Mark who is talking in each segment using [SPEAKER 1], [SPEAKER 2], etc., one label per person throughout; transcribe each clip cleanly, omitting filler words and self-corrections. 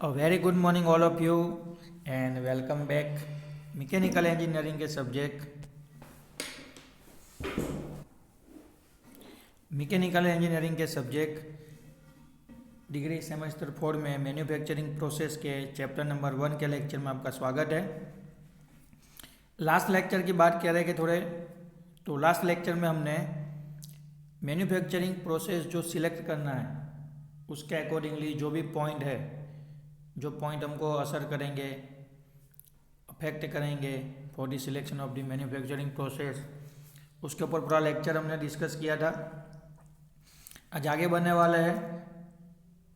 [SPEAKER 1] A very good morning all of you and welcome back mechanical engineering के subject degree semester 4 में manufacturing process के chapter number 1 के lecture में आपका स्वागत है। लास्ट लेक्चर की बात कर रहे हैं कि तो लास्ट लेक्चर में हमने मैन्युफैक्चरिंग प्रोसेस जो सिलेक्ट करना है उसके अकॉर्डिंगली जो भी पॉइंट है, जो पॉइंट हमको असर करेंगे, अफेक्ट करेंगे for the selection of the manufacturing process, उसके ऊपर पूरा लेक्चर हमने डिस्कस किया था। आज आगे बढ़ने वाला है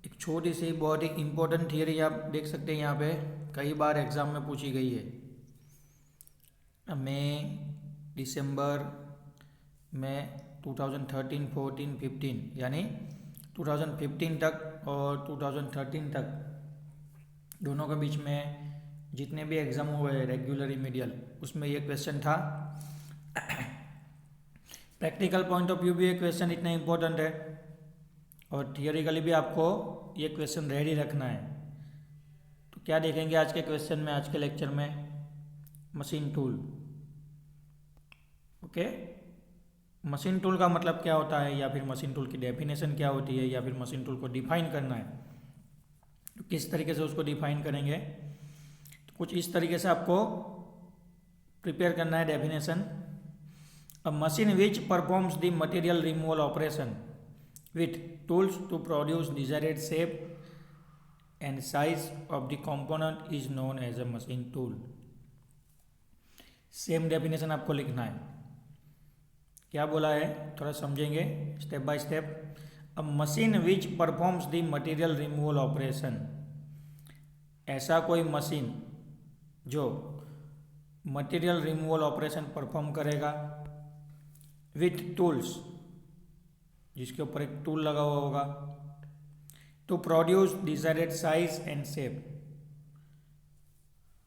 [SPEAKER 1] एक छोटी सी बहुत ही इम्पोर्टेंट थियरी, आप देख सकते हैं यहाँ पे कई बार एग्जाम में पूछी गई है। मई, दिसंबर में 2013, 14, 15 यानी 2015 तक और 2013 तक दोनों के बीच में जितने भी एग्ज़ाम हुए हैं रेगुलर रिमीडियल, उसमें ये क्वेश्चन था। प्रैक्टिकल पॉइंट ऑफ व्यू भी ये क्वेश्चन इतना इम्पोर्टेंट है और थियोरिकली भी आपको ये क्वेश्चन रेडी रखना है। तो क्या देखेंगे आज के क्वेश्चन में, आज के लेक्चर में? Machine tool. Okay, machine tool का मतलब क्या होता है, या फिर मशीन टूल की डेफिनेशन क्या होती है, या फिर मशीन टूल को डिफाइन करना है तो किस तरीके से उसको डिफाइन करेंगे। तो कुछ इस तरीके से आपको प्रिपेयर करना है definition. A machine which performs the material removal operation with tools to produce desired shape and size of the component is known as a machine tool. Same definition आपको लिखना है। क्या बोला है थोड़ा समझेंगे step by step. A machine which performs the material removal operation, ऐसा कोई मशीन जो मटेरियल रिमूवल ऑपरेशन परफॉर्म करेगा विथ टूल्स, जिसके ऊपर एक टूल लगा हुआ होगा, to produce desired size and shape,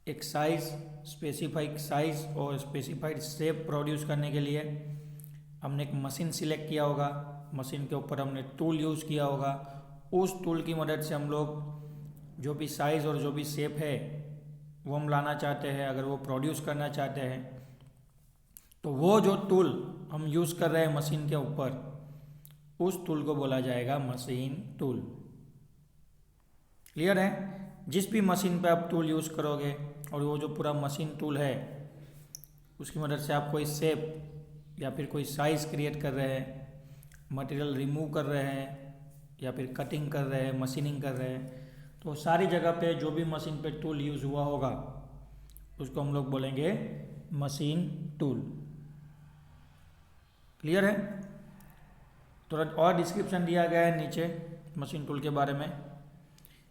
[SPEAKER 1] एक साइज, स्पेसिफाइड साइज और स्पेसिफाइड शेप प्रोड्यूस करने के लिए हमने एक मशीन सिलेक्ट किया होगा, मशीन के ऊपर हमने टूल यूज़ किया होगा। उस टूल की मदद से हम लोग जो भी साइज़ और जो भी शेप है वो हम लाना चाहते हैं, अगर वो प्रोड्यूस करना चाहते हैं तो वो जो टूल हम यूज़ कर रहे हैं मशीन के ऊपर, उस टूल को बोला जाएगा मशीन टूल। क्लियर है? जिस भी मशीन पे आप टूल यूज़ करोगे और वो जो पूरा मशीन टूल है उसकी मदद से आप कोई शेप या फिर कोई साइज़ क्रिएट कर रहे हैं, मटेरियल रिमूव कर रहे हैं, या फिर कटिंग कर रहे हैं, मशीनिंग कर रहे हैं, तो सारी जगह पे जो भी मशीन पे टूल यूज़ हुआ होगा उसको हम लोग बोलेंगे मशीन टूल। क्लियर है? थोड़ा और डिस्क्रिप्शन दिया गया है नीचे मशीन टूल के बारे में।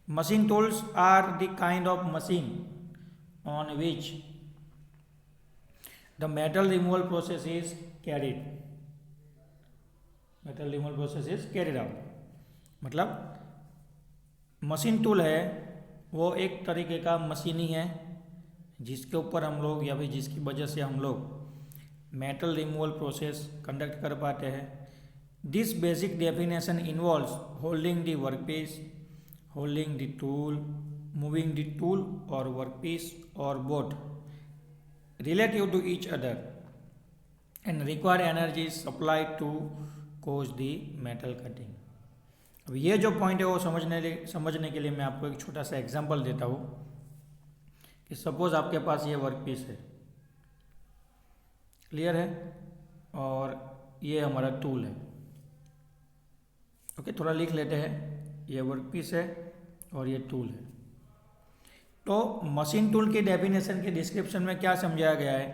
[SPEAKER 1] Machine tools are the kind of machine on which the metal removal process is carried. Metal removal process is carried out, मतलब मशीन टूल है वो एक तरीके का मशीन ही है जिसके ऊपर हम लोग या फिर जिसकी वजह से हम लोग मेटल रिमूवल प्रोसेस कंडक्ट कर पाते हैं। This basic definition involves holding the workpiece, holding the tool, moving the tool और वर्कपीस और both relative to each other and require energy supplied to cause the metal cutting। अब ये जो point है वो समझने के लिए मैं आपको एक छोटा सा एग्जांपल देता हूँ कि सपोज आपके पास ये वर्क पीस है, क्लियर है, और ये हमारा टूल है। ओके, थोड़ा लिख लेते हैं। ये वर्क पीस है और ये टूल है। तो मशीन टूल की डेफिनेशन के डिस्क्रिप्शन में क्या समझाया गया है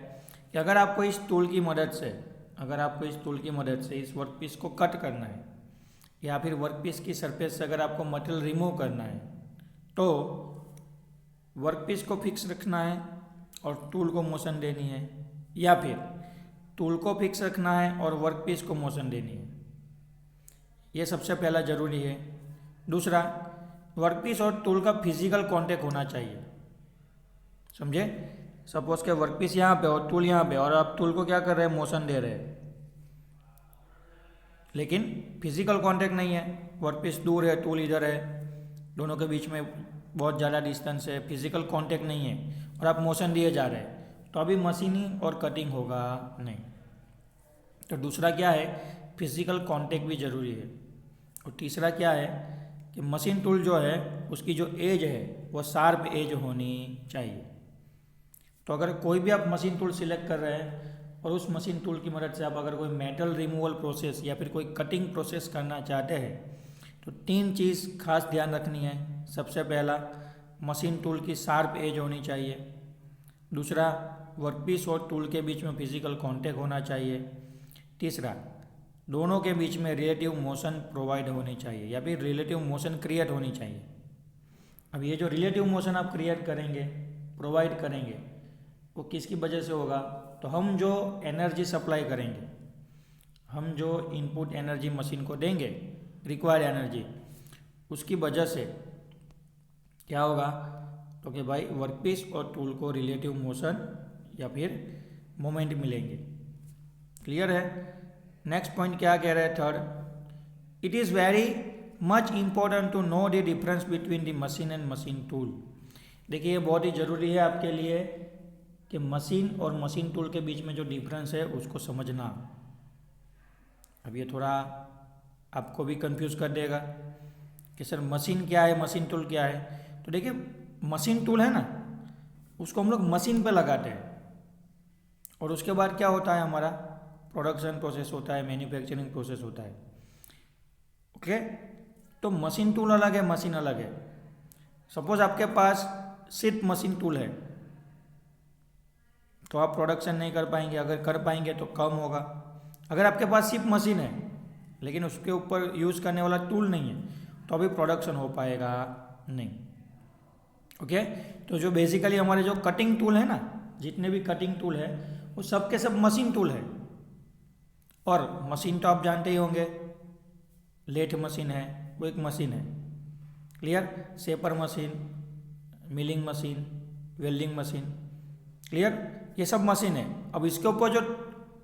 [SPEAKER 1] कि अगर आपको इस टूल की मदद से इस वर्कपीस को कट करना है, या फिर वर्कपीस की सरफेस से अगर आपको मटेरियल रिमूव करना है, तो वर्कपीस को फिक्स रखना है और टूल को मोशन देनी है, या फिर टूल को फिक्स रखना है और वर्कपीस को मोशन देनी है। ये सबसे पहला जरूरी है। दूसरा, वर्कपीस और टूल का फिजिकल कांटेक्ट होना चाहिए। समझे? सपोज के वर्कपीस यहाँ पे और टूल यहाँ पे, और आप टूल को क्या कर रहे हैं, मोशन दे रहे हैं, लेकिन फिजिकल कांटेक्ट नहीं है। वर्कपीस दूर है, टूल इधर है, दोनों के बीच में बहुत ज़्यादा डिस्टेंस है, फिजिकल कांटेक्ट नहीं है और आप मोशन दिए जा रहे हैं, तो अभी मशीनिंग और कटिंग होगा नहीं। तो दूसरा क्या है, फिजिकल कांटेक्ट भी ज़रूरी है। और तीसरा क्या है कि मशीन टूल जो है उसकी जो एज है वो शार्प एज होनी चाहिए। तो अगर कोई भी आप मशीन टूल सिलेक्ट कर रहे हैं और उस मशीन टूल की मदद से आप अगर कोई मेटल रिमूवल प्रोसेस या फिर कोई कटिंग प्रोसेस करना चाहते हैं तो 3 चीज़ खास ध्यान रखनी है। सबसे पहला, मशीन टूल की शार्प एज होनी चाहिए। दूसरा, वर्कपीस और टूल के बीच में फिजिकल कांटेक्ट होना चाहिए। तीसरा, दोनों के बीच में रिलेटिव मोशन प्रोवाइड होनी चाहिए या फिर रिलेटिव मोशन क्रिएट होनी चाहिए। अब ये जो रिलेटिव मोशन आप क्रिएट करेंगे, प्रोवाइड करेंगे, वो किसकी वजह से होगा? तो हम जो एनर्जी सप्लाई करेंगे, हम जो इनपुट एनर्जी मशीन को देंगे, रिक्वायर्ड एनर्जी, उसकी वजह से क्या होगा? तो कि भाई वर्कपीस और टूल को रिलेटिव मोशन या फिर मोमेंट मिलेंगे। क्लियर है? नेक्स्ट पॉइंट क्या कह रहे हैं? Third, it is very much important to know the difference between the machine and machine tool. देखिए, ये बहुत ही ज़रूरी है आपके लिए कि मशीन और मशीन टूल के बीच में जो डिफरेंस है उसको समझना। अब ये थोड़ा आपको भी कंफ्यूज कर देगा कि सर मशीन क्या है, मशीन टूल क्या है। तो देखिए, मशीन टूल है ना, उसको हम लोग मशीन पे लगाते हैं और उसके बाद क्या होता है, हमारा प्रोडक्शन प्रोसेस होता है, मैन्युफैक्चरिंग प्रोसेस होता है। ओके, तो मशीन टूल अलग है, मशीन अलग है। सपोज आपके पास सिर्फ मशीन टूल है तो आप प्रोडक्शन नहीं कर पाएंगे, अगर कर पाएंगे तो कम होगा। अगर आपके पास सिर्फ मशीन है लेकिन उसके ऊपर यूज़ करने वाला टूल नहीं है तो अभी प्रोडक्शन हो पाएगा नहीं। ओके, तो जो बेसिकली हमारे जो कटिंग टूल है ना, जितने भी कटिंग टूल है वो सब के सब मशीन टूल है। और मशीन तो आप जानते ही होंगे, लेथ मशीन है, वो एक मशीन है। Clear? Shaper machine, milling machine, welding machine. Clear? ये सब मशीन है। अब इसके ऊपर जो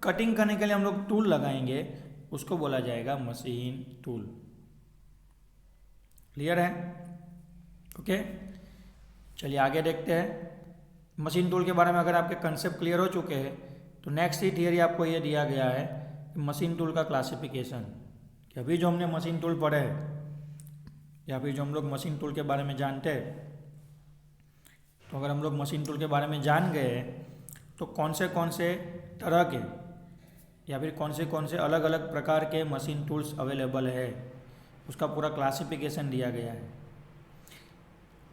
[SPEAKER 1] कटिंग करने के लिए हम लोग टूल लगाएंगे उसको बोला जाएगा मशीन टूल। क्लियर है? ओके, चलिए आगे देखते हैं। मशीन टूल के बारे में अगर आपके कंसेप्ट क्लियर हो चुके हैं तो नेक्स्ट ही थियरी आपको ये दिया गया है कि मशीन टूल का क्लासिफिकेशन। कि अभी जो हमने मशीन टूल पढ़े या फिर जो हम लोग मशीन टूल के बारे में जानते हैं, तो अगर हम लोग मशीन टूल के बारे में जान गए तो कौन से तरह के या फिर कौन से अलग अलग प्रकार के मशीन टूल्स अवेलेबल है उसका पूरा क्लासिफिकेशन दिया गया है।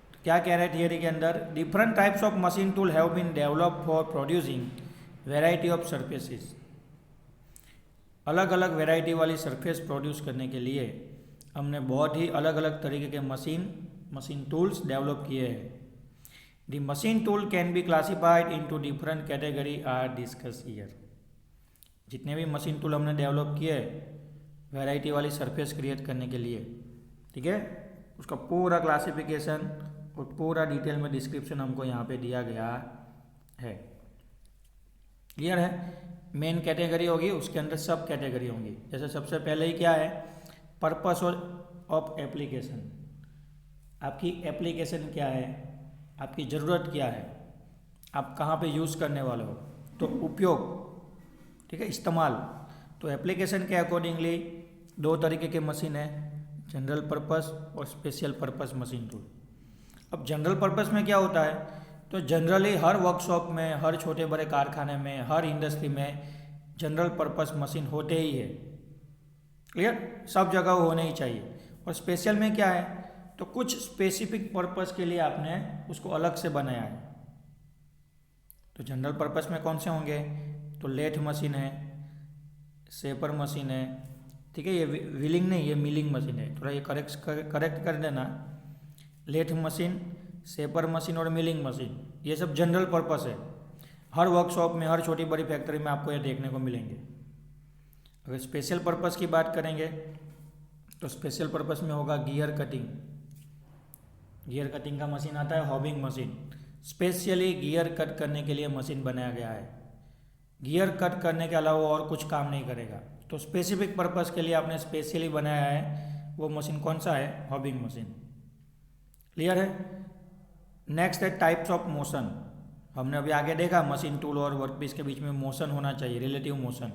[SPEAKER 1] तो क्या कह रहे हैं थियरी के अंदर? Different types of machine tool have been developed for producing variety of surfaces. अलग अलग वेराइटी वाली सरफेस प्रोड्यूस करने के लिए हमने बहुत ही अलग अलग तरीके के मशीन टूल्स डेवलप किए हैं। The machine tool can be classified into different category are discussed here। जितने भी मशीन टूल हमने डेवलप किए वैरायटी वाली सरफेस क्रिएट करने के लिए, ठीक है, उसका पूरा क्लासिफिकेशन और पूरा डिटेल में डिस्क्रिप्शन हमको यहाँ पे दिया गया है। क्लियर है? मेन कैटेगरी होगी, उसके अंदर सब कैटेगरी होंगी। जैसे सबसे पहले ही क्या है, पर्पस ऑफ एप्लीकेशन। आपकी एप्लीकेशन क्या है, आपकी ज़रूरत क्या है, आप कहाँ पे यूज़ करने वाले हो, तो उपयोग, ठीक है, इस्तेमाल। तो एप्लीकेशन के अकॉर्डिंगली 2 तरीके के मशीन है, जनरल पर्पस और स्पेशल पर्पस मशीन टूल। अब जनरल पर्पस में क्या होता है, तो जनरली हर वर्कशॉप में, हर छोटे बड़े कारखाने में, हर इंडस्ट्री में जनरल पर्पस मशीन होते ही है। क्लियर? सब जगह होने ही चाहिए। और स्पेशल में क्या है, तो कुछ स्पेसिफिक पर्पस के लिए आपने उसको अलग से बनाया है। तो जनरल पर्पस में कौन से होंगे, तो लेथ मशीन है, शेपर मशीन है, ठीक है, ये व्हीलिंग नहीं, ये मिलिंग मशीन है, थोड़ा ये करेक्ट कर देना। लेथ मशीन, शेपर मशीन और मिलिंग मशीन, ये सब जनरल पर्पस है। हर वर्कशॉप में, हर छोटी बड़ी फैक्ट्री में आपको ये देखने को मिलेंगे। अगर स्पेशल पर्पस की बात करेंगे तो स्पेशल पर्पस में होगा गियर कटिंग। गियर कटिंग का मशीन आता है, hobbing machine. Specially gear cut करने के लिए मशीन बनाया गया है। गियर कट करने के अलावा और कुछ काम नहीं करेगा। तो स्पेसिफिक पर्पस के लिए आपने स्पेशली बनाया है, वो मशीन कौन सा है, हॉबिंग मशीन। क्लियर है? नेक्स्ट है टाइप्स ऑफ मोशन। हमने अभी आगे देखा मशीन टूल और वर्कपीस के बीच में मोशन होना चाहिए, रिलेटिव मोशन।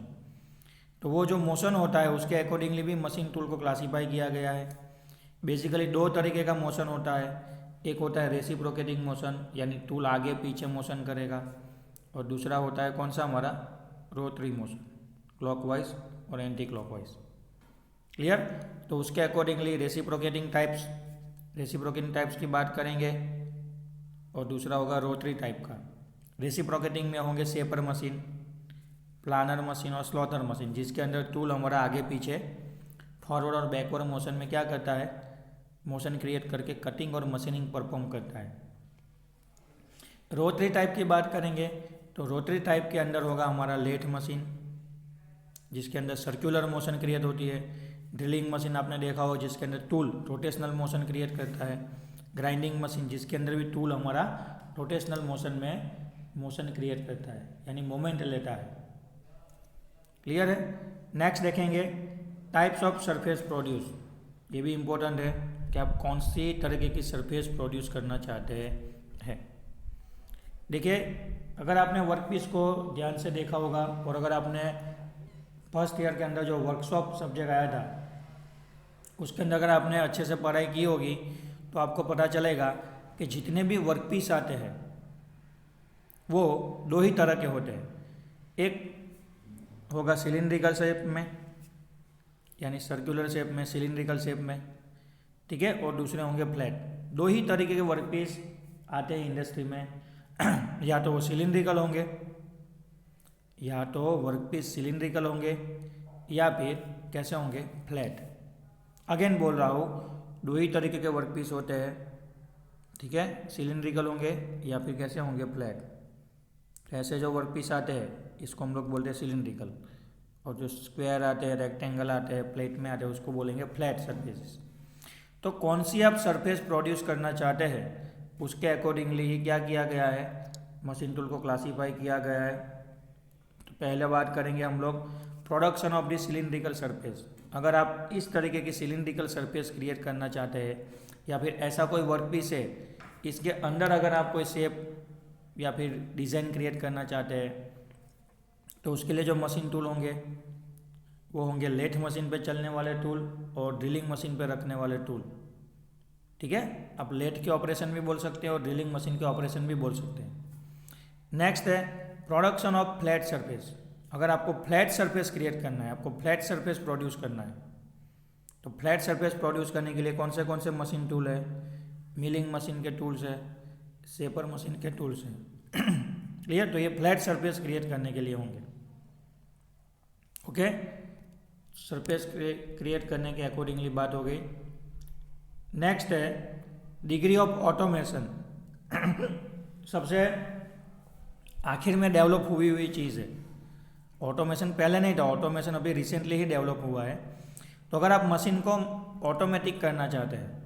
[SPEAKER 1] तो वो जो मोशन होता है उसके अकॉर्डिंगली भी मशीन टूल को क्लासीफाई किया गया है। बेसिकली दो तरीके का मोशन होता है, एक होता है रेसिप्रोकेटिंग मोशन यानी टूल आगे पीछे मोशन करेगा, और दूसरा होता है कौन सा हमारा रोटरी मोशन, क्लॉकवाइज और एंटी क्लॉकवाइज। क्लियर? तो उसके अकॉर्डिंगली रेसिप्रोकेटिंग टाइप्स की बात करेंगे, और दूसरा होगा रोटरी टाइप का। रेसिप्रोकेटिंग में होंगे शेपर मशीन, प्लानर मशीन और स्लॉटर मशीन, जिसके अंदर टूल हमारा आगे पीछे फॉरवर्ड और बैकवर्ड मोशन में क्या करता है, मोशन क्रिएट करके कटिंग और मशीनिंग परफॉर्म करता है। रोटरी टाइप की बात करेंगे तो रोटरी टाइप के अंदर होगा हमारा लेथ मशीन, जिसके अंदर सर्कुलर मोशन क्रिएट होती है। ड्रिलिंग मशीन आपने देखा हो जिसके अंदर टूल रोटेशनल मोशन क्रिएट करता है। ग्राइंडिंग मशीन जिसके अंदर भी टूल हमारा रोटेशनल मोशन में मोशन क्रिएट करता है यानी मोमेंट लेता है। क्लियर है? नेक्स्ट देखेंगे टाइप्स ऑफ सरफेस प्रोड्यूस। ये भी इम्पोर्टेंट है कि आप कौन सी तरीके की सरफेस प्रोड्यूस करना चाहते हैं। देखिए, अगर आपने वर्कपीस को ध्यान से देखा होगा और अगर आपने फर्स्ट ईयर के अंदर जो वर्कशॉप सब्जेक्ट आया था उसके अंदर अगर आपने अच्छे से पढ़ाई की होगी तो आपको पता चलेगा कि जितने भी वर्कपीस आते हैं वो दो ही तरह के होते हैं। एक होगा सिलिंड्रिकल शेप में यानी सर्कुलर शेप में, सिलिंड्रिकल शेप में, ठीक है, और दूसरे होंगे फ्लैट। दो ही तरीके के वर्कपीस आते हैं इंडस्ट्री में या तो वो सिलिंड्रिकल होंगे, या तो वर्कपीस सिलिंड्रिकल होंगे, या फिर कैसे होंगे, फ्लैट। अगेन बोल रहा हूँ, दो ही तरीके के वर्कपीस होते हैं, ठीक है, सिलिंड्रिकल होंगे या फिर कैसे होंगे, फ्लैट। ऐसे जो वर्कपीस आते हैं इसको हम लोग बोलते हैं सिलिंड्रिकल, और जो स्क्वायर आते हैं, रेक्टेंगल आते हैं, प्लेट में आते हैं, उसको बोलेंगे फ्लैट सरफेसेस। तो कौन सी आप सरफेस प्रोड्यूस करना चाहते हैं उसके अकॉर्डिंगली ही क्या किया गया है, मशीन टूल को क्लासीफाई किया गया है। तो पहले बात करेंगे हम लोग production of the cylindrical surface. अगर आप इस तरीके की सिलिंड्रिकल सरफेस क्रिएट करना चाहते हैं या फिर ऐसा कोई वर्कपीस है इसके अंदर अगर आप कोई शेप या फिर डिज़ाइन क्रिएट करना चाहते हैं तो उसके लिए जो मशीन टूल होंगे वो होंगे लेथ मशीन पे चलने वाले टूल और ड्रिलिंग मशीन पे रखने वाले टूल, ठीक है। आप लेथ के ऑपरेशन भी बोल सकते हैं और ड्रिलिंग मशीन के ऑपरेशन भी बोल सकते हैं। नेक्स्ट है प्रोडक्शन ऑफ फ्लैट सरफेस। अगर आपको फ्लैट सरफेस क्रिएट करना है, आपको फ्लैट सरफेस प्रोड्यूस करना है, तो फ्लैट सरफेस प्रोड्यूस करने के लिए कौन से मशीन टूल है, मिलिंग मशीन के टूल्स है, शेपर मशीन के टूल्स हैं। क्लियर? तो ये फ्लैट सरफेस क्रिएट करने के लिए होंगे। ओके, सरफेस क्रिएट करने के अकॉर्डिंगली बात हो गई। नेक्स्ट है डिग्री ऑफ ऑटोमेशन। सबसे आखिर में डेवलप हुई चीज़ है। ऑटोमेशन पहले नहीं था, ऑटोमेशन अभी रिसेंटली ही डेवलप हुआ है। तो अगर आप मशीन को ऑटोमेटिक करना चाहते हैं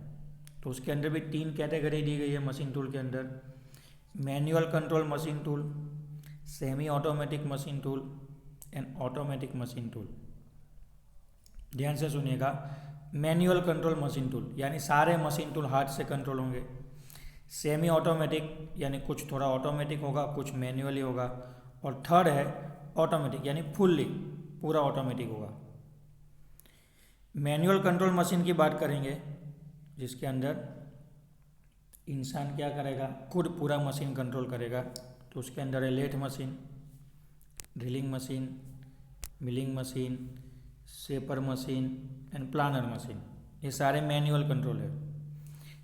[SPEAKER 1] तो उसके अंदर भी 3 कैटेगरी दी गई है मशीन टूल के अंदर। Manual control machine tool, semi automatic machine tool and automatic machine tool. ध्यान से सुनिएगा, मैनुअल कंट्रोल मशीन टूल यानी सारे मशीन टूल हाथ से कंट्रोल होंगे। सेमी ऑटोमेटिक यानी कुछ थोड़ा ऑटोमेटिक होगा, कुछ मैनुअली होगा। और थर्ड है ऑटोमेटिक यानी फुल्ली पूरा ऑटोमेटिक होगा। मैनुअल कंट्रोल मशीन की बात करेंगे जिसके अंदर इंसान क्या करेगा, खुद पूरा मशीन कंट्रोल करेगा। तो उसके अंदर है lathe machine, drilling machine, milling machine, shaper machine and planer machine. ये सारे मैनुअल कंट्रोल है।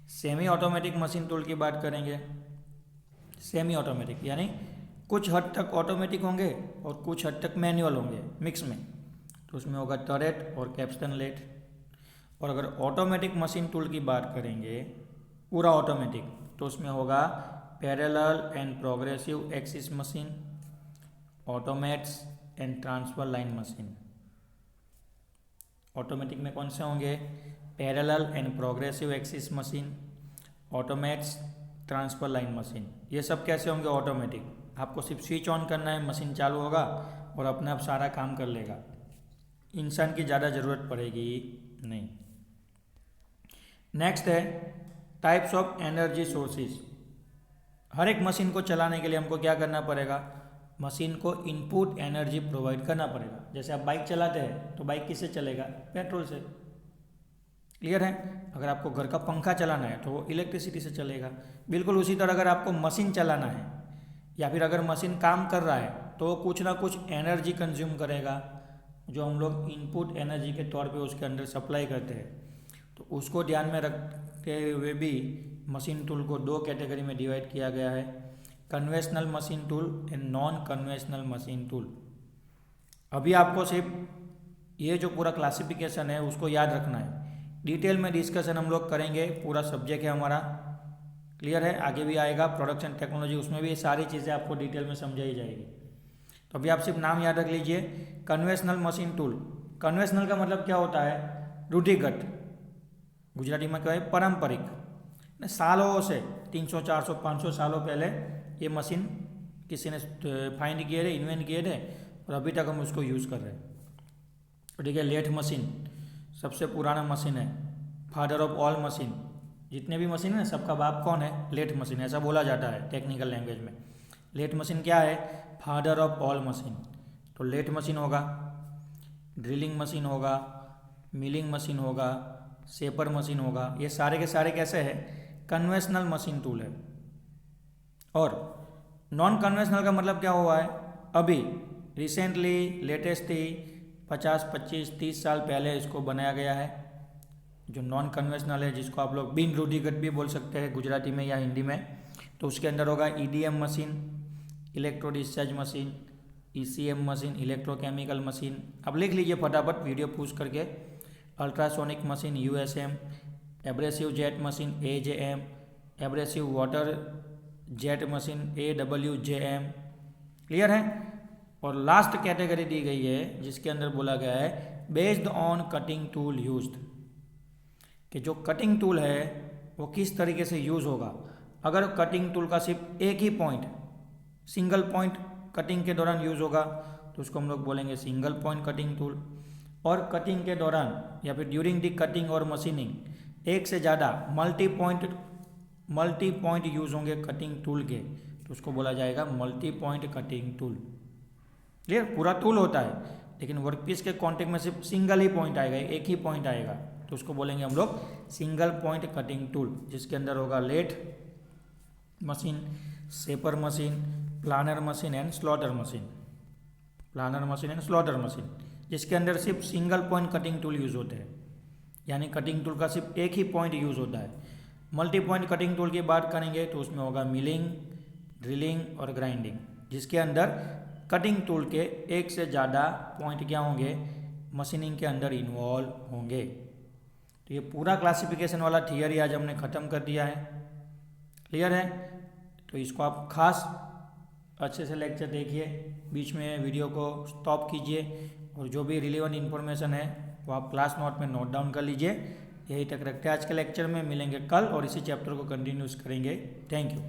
[SPEAKER 1] सेमी ऑटोमेटिक मशीन टूल की बात करेंगे। सेमी ऑटोमेटिक यानी कुछ हद तक ऑटोमेटिक होंगे और कुछ हद तक मैनुअल होंगे मिक्स में। तो उसमें होगा टरेट और कैप्स्टन लेथ। और अगर ऑटोमेटिक मशीन टूल की बात करेंगे पूरा ऑटोमेटिक, तो उसमें होगा parallel and progressive axis machine, automates and transfer line machine. Automatic में कौन से होंगे, parallel and progressive axis machine, automates, transfer line machine. ये सब कैसे होंगे, ऑटोमेटिक। आपको सिर्फ स्विच ऑन करना है, मशीन चालू होगा और अपने आप सारा काम कर लेगा। इंसान की ज़्यादा ज़रूरत पड़ेगी नहीं। नेक्स्ट है टाइप्स ऑफ एनर्जी सोर्सेज। हर एक मशीन को चलाने के लिए हमको क्या करना पड़ेगा, मशीन को इनपुट एनर्जी प्रोवाइड करना पड़ेगा। जैसे आप बाइक चलाते हैं तो बाइक किससे चलेगा, पेट्रोल से। क्लियर है। अगर आपको घर का पंखा चलाना है तो वो इलेक्ट्रिसिटी से चलेगा। बिल्कुल उसी तरह अगर आपको मशीन चलाना है या फिर अगर मशीन काम कर रहा है तो कुछ ना कुछ एनर्जी कंज्यूम करेगा, जो हम लोग इनपुट एनर्जी के तौर पे उसके अंदर सप्लाई करते हैं। तो उसको ध्यान में रखते हुए भी मशीन टूल को दो कैटेगरी में डिवाइड किया गया है, conventional machine tool and non conventional machine tool. अभी आपको सिर्फ ये जो पूरा क्लासिफिकेशन है उसको याद रखना है। डिटेल में डिस्कशन हम लोग करेंगे, पूरा सब्जेक्ट है हमारा। क्लियर है। आगे भी आएगा प्रोडक्शन टेक्नोलॉजी, उसमें भी ये सारी चीज़ें आपको डिटेल में समझाई जाएगी। तो अभी आप सिर्फ नाम याद रख लीजिए, कन्वेंशनल मशीन टूल। कन्वेंशनल का मतलब क्या होता है, रूढ़िगत, गुजराती में क्या है, पारंपरिक। सालों से 300 400 500 सालों पहले ये मशीन किसी ने फाइंड किए थे, इन्वेंट किए थे और अभी तक हम उसको यूज़ कर रहे हैं। ठीक है। लेथ मशीन सबसे पुराना मशीन है, फादर ऑफ ऑल मशीन। जितने भी मशीन है सबका बाप कौन है, लेथ मशीन, ऐसा बोला जाता है टेक्निकल लैंग्वेज में। लेथ मशीन क्या है, फादर ऑफ ऑल मशीन। तो लेथ मशीन होगा, ड्रिलिंग मशीन होगा, मिलिंग मशीन होगा, शेपर मशीन होगा। ये सारे के सारे कैसे हैं, कन्वेंशनल मशीन टूल है। और नॉन कन्वेंशनल का मतलब क्या हुआ है, अभी रिसेंटली लेटेस्टली 50 25 30 साल पहले इसको बनाया गया है। जो नॉन कन्वेंशनल है, जिसको आप लोग बिन रूढ़िगत भी बोल सकते हैं गुजराती में या हिंदी में, तो उसके अंदर होगा EDM machine, electro discharge machine, ECM machine, electrochemical machine. अब लिख लीजिए फटाफट वीडियो पूछ करके। Ultrasonic machine USM, abrasive jet machine AJM, abrasive water jet machine AWJM. Clear है। और लास्ट कैटेगरी दी गई है जिसके अंदर बोला गया है based on cutting tool used, कि जो कटिंग टूल है वो किस तरीके से यूज़ होगा। अगर कटिंग टूल का सिर्फ एक ही पॉइंट, सिंगल पॉइंट कटिंग के दौरान यूज़ होगा तो उसको हम लोग बोलेंगे सिंगल पॉइंट कटिंग टूल। और कटिंग के दौरान या फिर ड्यूरिंग दी कटिंग और मशीनिंग एक से ज़्यादा मल्टी पॉइंट यूज़ होंगे कटिंग टूल के, तो उसको बोला जाएगा multi point cutting tool. Clear. पूरा टूल होता है लेकिन वर्कपीस के कॉन्टेक्ट में सिर्फ सिंगल ही पॉइंट आएगा, एक ही पॉइंट आएगा, तो उसको बोलेंगे हम लोग सिंगल पॉइंट कटिंग टूल, जिसके अंदर होगा lathe machine, shaper machine, planer machine and slotter machine. Planer machine and slotter machine, जिसके अंदर सिर्फ single point cutting tool use होते हैं, यानी कटिंग टूल का सिर्फ एक ही पॉइंट यूज़ होता है। मल्टी पॉइंट कटिंग टूल की बात करेंगे तो उसमें होगा मिलिंग, ड्रिलिंग और ग्राइंडिंग, जिसके अंदर कटिंग टूल के एक से ज़्यादा पॉइंट क्या होंगे, मशीनिंग के अंदर इन्वॉल्व होंगे। तो ये पूरा क्लासिफिकेशन वाला थियरी आज हमने ख़त्म कर दिया है। क्लियर है। तो इसको आप खास अच्छे से लेक्चर देखिए, बीच में वीडियो को स्टॉप कीजिए और जो भी रिलेवेंट इन्फॉर्मेशन है वो आप क्लास नोट में नोट डाउन कर लीजिए। यही तक रखते हैं आज के लेक्चर में, मिलेंगे कल और इसी चैप्टर को कंटिन्यूस करेंगे। Thank you.